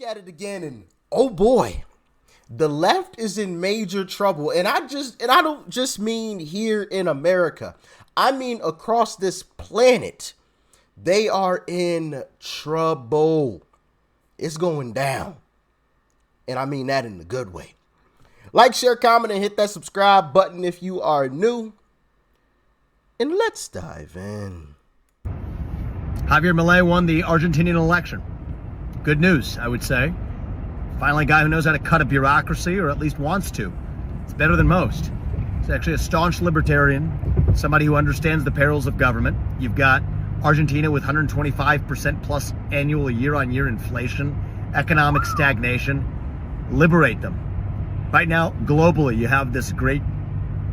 At it again, and oh boy, the left is in major trouble. And I don't just mean here in America. I mean across this planet. They are in trouble. It's going down. And I mean that in the good way. Like, share, comment, and hit that subscribe button if you are new. And let's dive in. Javier Milei won the Argentinian election. Good news, I would say. Finally a guy who knows how to cut a bureaucracy, or at least wants to. It's better than most. He's actually a staunch libertarian, somebody who understands the perils of government. You've got Argentina with 125% plus annual year-on-year inflation, economic stagnation. Liberate them. Right now, globally, you have this great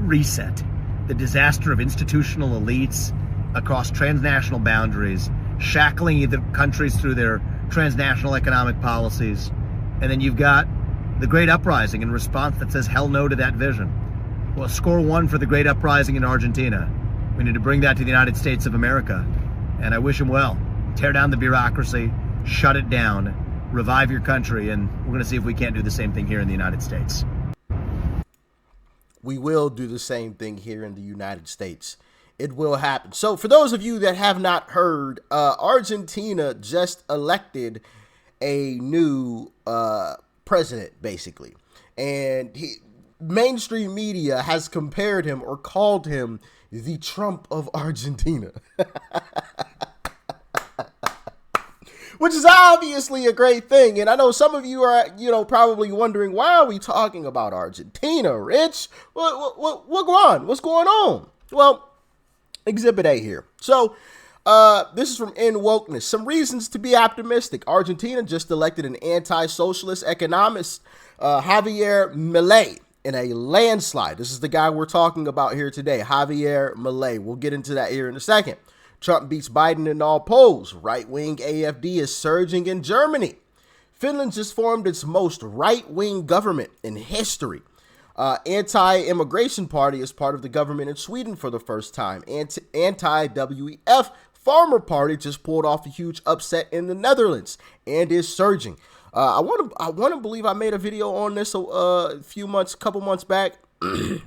reset, the disaster of institutional elites across transnational boundaries, shackling either countries through their transnational economic policies. And then you've got the Great Uprising in response that says hell no to that vision. Well, score one for the Great Uprising in Argentina. We need to bring that to the United States of America. And I wish him well. Tear down the bureaucracy, shut it down, revive your country, and we're going to see if we can't do the same thing here in the United States. We will do the same thing here in the United States. It will happen. So for those of you that have not heard, Argentina just elected a new president, basically. And mainstream media has compared him or called him the Trump of Argentina. Which is obviously a great thing. And I know some of you are, probably wondering, why are we talking about Argentina, Rich? What What's going on? Well, Exhibit A here. So, this is from N Wokeness. Some reasons to be optimistic. Argentina just elected an anti-socialist economist, Javier Milei, in a landslide. This is the guy we're talking about here today, Javier Milei. We'll get into that here in a second. Trump beats Biden in all polls. Right-wing AFD is surging in Germany. Finland just formed its most right-wing government in history. Anti-immigration party is part of the government in Sweden for the first time. Anti-WEF farmer party just pulled off a huge upset in the Netherlands and is surging. I want to believe I made a video on this a couple months back. I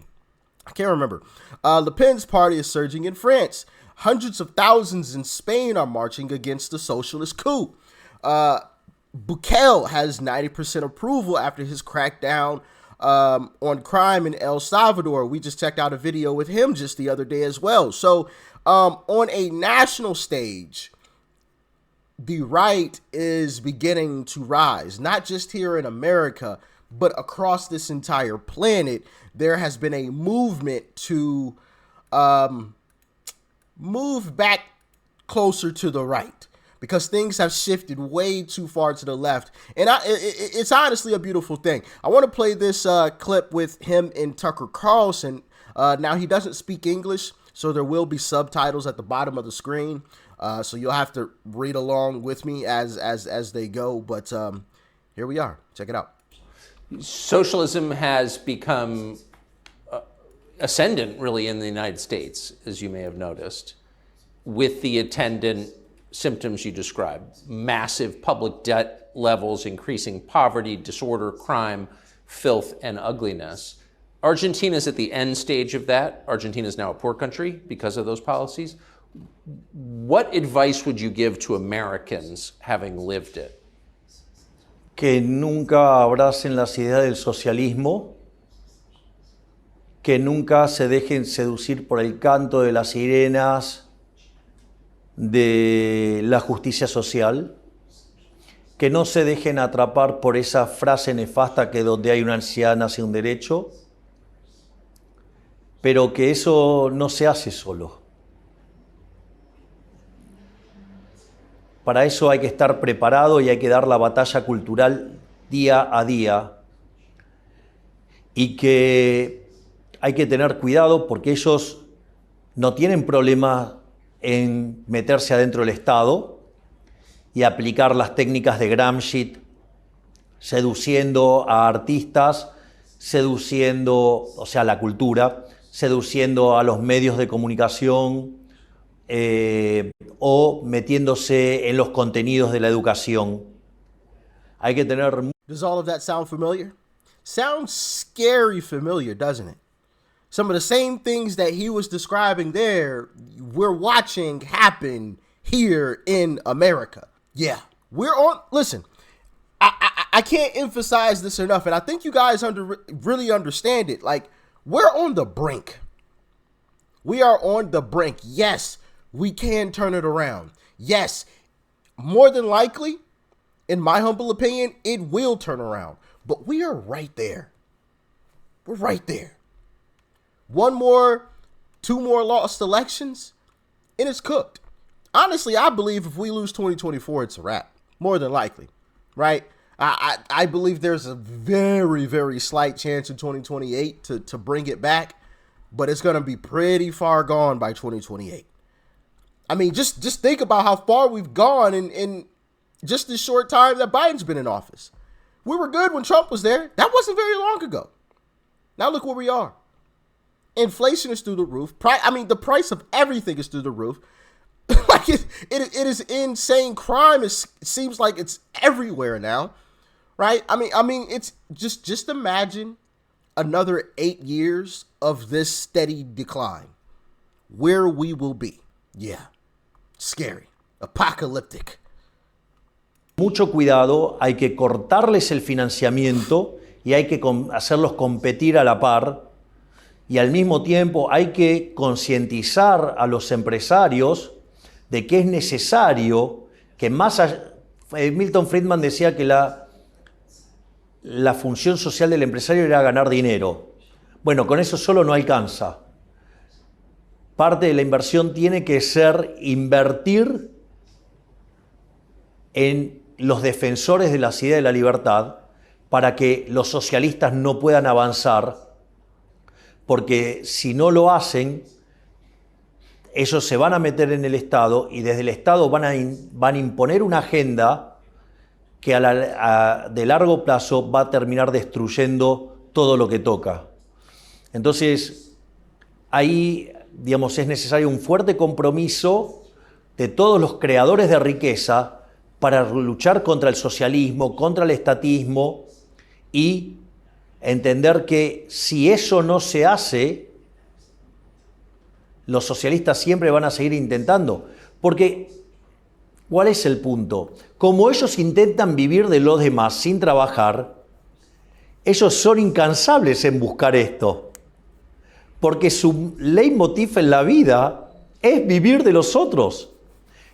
can't remember. Le Pen's party is surging in France. Hundreds of thousands in Spain are marching against the socialist coup. Bukele has 90% approval after his crackdown on crime in El Salvador. We just checked out a video with him just the other day as well. So on a national stage, the right is beginning to rise, not just here in America, but across this entire planet. There has been a movement to move back closer to the right, because things have shifted way too far to the left. And it's honestly a beautiful thing. I want to play this clip with him and Tucker Carlson. Now, he doesn't speak English, so there will be subtitles at the bottom of the screen. So you'll have to read along with me as they go. But here we are. Check it out. Socialism has become ascendant, really, in the United States, as you may have noticed, with the attendant symptoms you described: massive public debt levels, increasing poverty, disorder, crime, filth, and ugliness. Argentina is at the end stage of that. Argentina is now a poor country because of those policies. What advice would you give to Americans having lived it? Que nunca abracen las ideas del socialismo, que nunca se dejen seducir por el canto de las sirenas de la justicia social, que no se dejen atrapar por esa frase nefasta que donde hay una necesidad nace un derecho, pero que eso no se hace solo. Para eso hay que estar preparado y hay que dar la batalla cultural día a día, y que hay que tener cuidado porque ellos no tienen problema en meterse adentro del Estado y aplicar las técnicas de Gramsci, seduciendo a artistas, seduciendo, o sea, la cultura, seduciendo a los medios de comunicación o metiéndose en los contenidos de la educación. hay que tener... Does all of that sound familiar? Sounds scary familiar, doesn't it? Some of the same things that he was describing there, we're watching happen here in America. Yeah, we're on, listen, I can't emphasize this enough, and I think you guys really understand it. Like, we're on the brink. We are on the brink. Yes, we can turn it around. Yes, more than likely, in my humble opinion, it will turn around. But we are right there. We're right there. 2 more lost elections, and it's cooked. Honestly, I believe if we lose 2024, it's a wrap. More than likely, right? I believe there's a very, very slight chance in 2028 to bring it back, but it's going to be pretty far gone by 2028. I mean, just think about how far we've gone in just this short time that Biden's been in office. We were good when Trump was there. That wasn't very long ago. Now look where we are. Inflation is through the roof. The price of everything is through the roof. Like it is insane. Crime it seems like it's everywhere now, right? I mean, it's just imagine another 8 years of this steady decline, where we will be. Yeah, scary, apocalyptic. Mucho cuidado, hay que cortarles el financiamiento y hay que hacerlos competir a la par, y al mismo tiempo hay que concientizar a los empresarios de que es necesario que Milton Friedman decía que la función social del empresario era ganar dinero. Bueno, con eso solo no alcanza. Parte de la inversión tiene que ser invertir en los defensores de las ideas de la libertad para que los socialistas no puedan avanzar, porque si no lo hacen, ellos se van a meter en el Estado y desde el Estado van a imponer una agenda que de largo plazo va a terminar destruyendo todo lo que toca. Entonces, ahí, digamos, es necesario un fuerte compromiso de todos los creadores de riqueza para luchar contra el socialismo, contra el estatismo y entender que si eso no se hace, los socialistas siempre van a seguir intentando. Porque, ¿cuál es el punto? Como ellos intentan vivir de los demás sin trabajar, ellos son incansables en buscar esto. Porque su leitmotiv en la vida es vivir de los otros.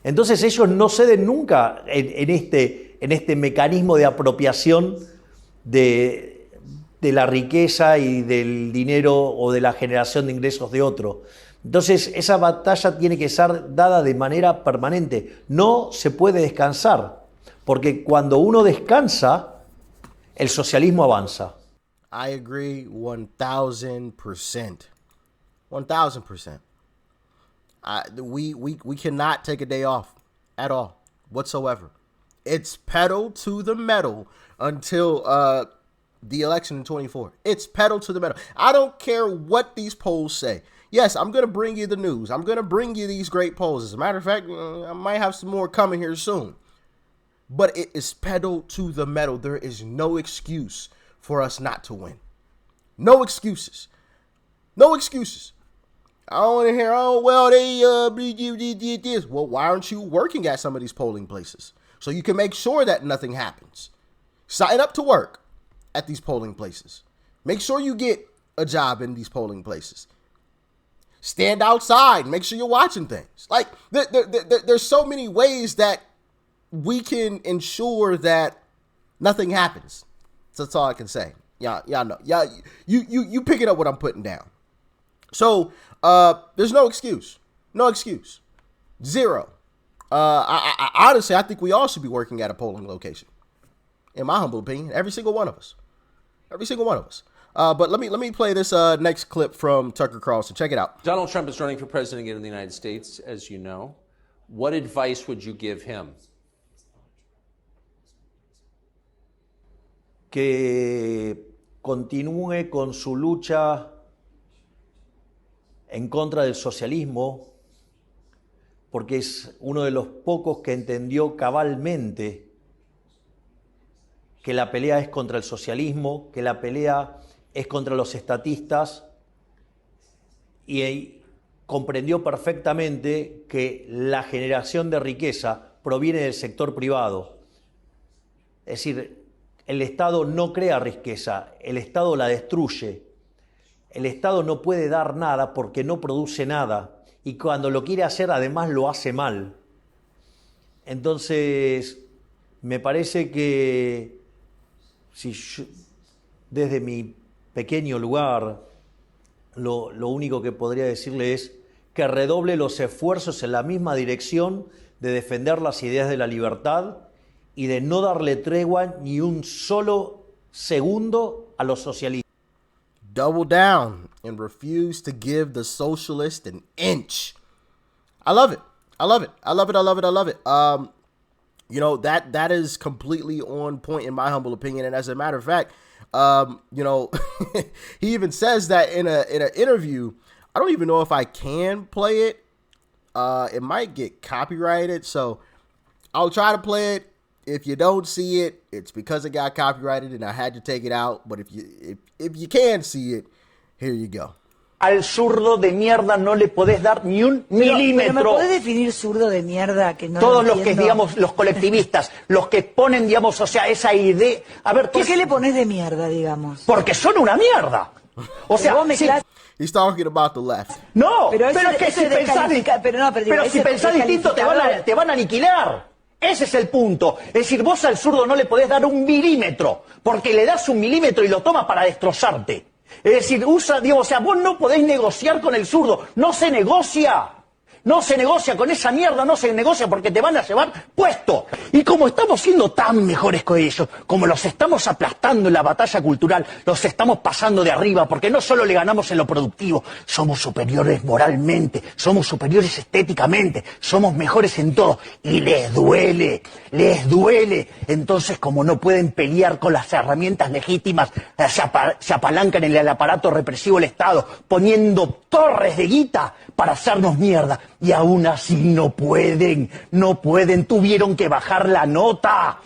Entonces ellos no ceden nunca en este mecanismo de apropiación de la riqueza y del dinero o de la generación de ingresos de otro. Entonces esa batalla tiene que ser dada de manera permanente. No se puede descansar, porque cuando uno descansa, el socialismo avanza. I agree 1,000%. 1,000%. We cannot take a day off at all whatsoever. It's pedal to the metal until the election in 24. It's pedal to the metal. I don't care what these polls say. Yes, I'm going to bring you the news. I'm going to bring you these great polls. As a matter of fact, I might have some more coming here soon. But it is pedal to the metal. There is no excuse for us not to win. No excuses. No excuses. I don't want to hear, oh, well, they did this. Well, why aren't you working at some of these polling places so you can make sure that nothing happens? Sign up to work at these polling places. Make sure you get a job in these polling places. Stand outside. Make sure you're watching things. Like, there's so many ways that we can ensure that nothing happens. So that's all I can say. Y'all know. You picking up what I'm putting down. So, there's no excuse. No excuse. Zero. I honestly, I think we all should be working at a polling location. In my humble opinion, every single one of us. Every single one of us. But let me play this next clip from Tucker Carlson. Check it out. Donald Trump is running for president again in the United States, as you know. What advice would you give him? Que continúe con su lucha en contra del socialismo, porque es uno de los pocos que entendió cabalmente que la pelea es contra el socialismo, que la pelea es contra los estatistas, y comprendió perfectamente que la generación de riqueza proviene del sector privado. Es decir, el Estado no crea riqueza, el Estado la destruye. El Estado no puede dar nada porque no produce nada, y cuando lo quiere hacer además lo hace mal. Entonces, me parece que si yo, desde mi pequeño lugar, lo único que podría decirle es que redoble los esfuerzos en la misma dirección de defender las ideas de la libertad y de no darle tregua ni un solo segundo a los socialistas. Double down and refuse to give the socialist an inch. I love it. I love it. I love it. I love it. I love it. You know, that is completely on point in my humble opinion. And as a matter of fact, you know, he even says that in an interview. I don't even know if I can play it. It might get copyrighted, so I'll try to play it. If you don't see it, it's because it got copyrighted and I had to take it out. But if you can see it, here you go. Al zurdo de mierda no le podés dar ni un milímetro. Pero ¿me podés definir zurdo de mierda que no Todos lo los que, entiendo? digamos, los colectivistas, los que ponen, digamos, o sea, esa idea... A ver, ¿Por qué le pones de mierda, digamos? Porque son una mierda. O sea, vos mezclás- He's talking about the left. No, Pero pero, eso- es que eso si es pensás, pero si eso pensás es distinto te descalificador. van a aniquilar. Ese es el punto. Es decir, vos al zurdo no le podés dar un milímetro, porque le das un milímetro y lo toma para destrozarte. Es decir, digamos, o sea, vos no podés negociar con el zurdo. No se negocia. No se negocia con esa mierda, no se negocia porque te van a llevar puesto. Y como estamos siendo tan mejores que ellos, como los estamos aplastando en la batalla cultural, los estamos pasando de arriba, porque no solo le ganamos en lo productivo, somos superiores moralmente, somos superiores estéticamente, somos mejores en todo. Y les duele, les duele. Entonces, como no pueden pelear con las herramientas legítimas, se apalancan en el aparato represivo del Estado, poniendo torres de guita para hacernos mierda. Y aún así no pueden, tuvieron que bajar la nota,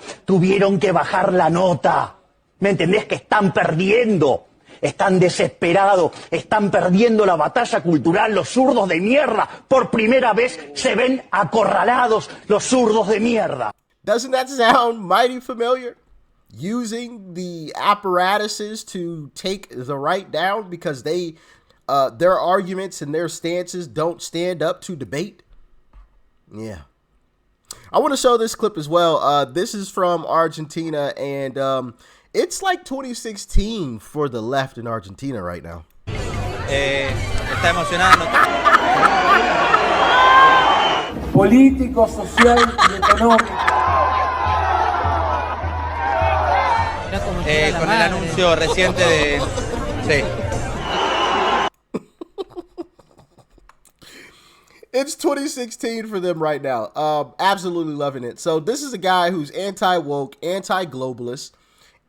¿me entendés? Que están perdiendo, están desesperados, están perdiendo la batalla cultural, los zurdos de mierda, por primera vez se ven acorralados los zurdos de mierda. Doesn't that sound mighty familiar? Using the apparatuses to take the right down because their arguments and their stances don't stand up to debate. Yeah. I want to show this clip as well. This is from Argentina, and it's like 2016 for the left in Argentina right now. Está emocionado. Político, social y económico. Con el anuncio reciente de... Sí. It's 2016 for them right now. Absolutely loving it. So this is a guy who's anti-woke, anti-globalist,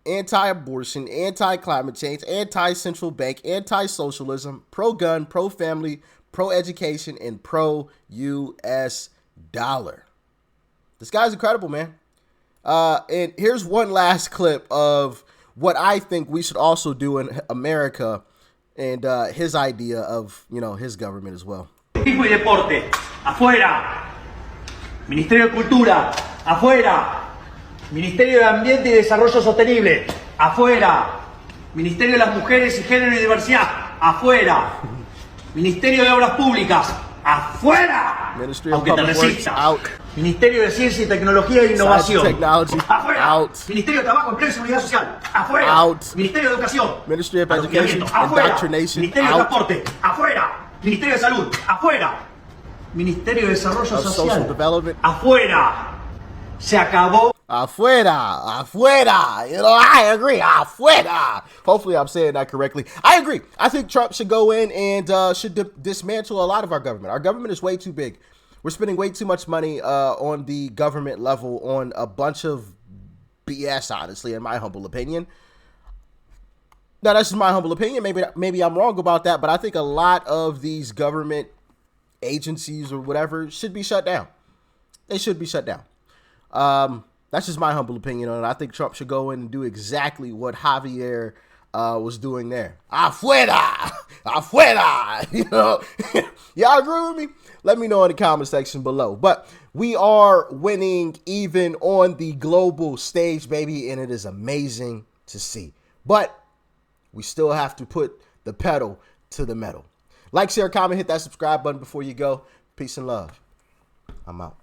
anti-abortion, anti-climate change, anti-central bank, anti-socialism, pro-gun, pro-family, pro-education, and pro-US dollar. This guy's incredible, man. And here's one last clip of what I think we should also do in America and his idea of, you know, his government as well. Turismo y deporte, afuera. Ministerio de Cultura, afuera. Ministerio de Ambiente y Desarrollo Sostenible, afuera. Ministerio de las Mujeres y Género y Diversidad, afuera. Ministerio de Obras Públicas, afuera. Ministry of Aunque te Public Works, resistas. out. Ministerio de Ciencia y Tecnología e Innovación, Technology, afuera. out. Ministerio de Trabajo, Empleo y Seguridad Social, afuera. Out. Ministerio de Educación, Ministry of Education, adoctrinamiento, afuera. indoctrination, Ministerio de out. Transporte, afuera. Ministerio de Salud, afuera. Ministerio de Desarrollo Of Social, Social Development. afuera. Se acabó. Afuera. You know, I agree. Afuera. Hopefully I'm saying that correctly. I agree. I think Trump should go in and should dismantle a lot of our government. Our government is way too big. We're spending way too much money on the government level on a bunch of BS, honestly, in my humble opinion. Now, that's just my humble opinion. Maybe I'm wrong about that, but I think a lot of these government agencies or whatever should be shut down. They should be shut down. That's just my humble opinion on it. I think Trump should go in and do exactly what Javier was doing there. Afuera! Afuera! You know? Y'all agree with me? Let me know in the comment section below. But we are winning even on the global stage, baby, and it is amazing to see. But we still have to put the pedal to the metal. Like, share, comment, hit that subscribe button before you go. Peace and love. I'm out.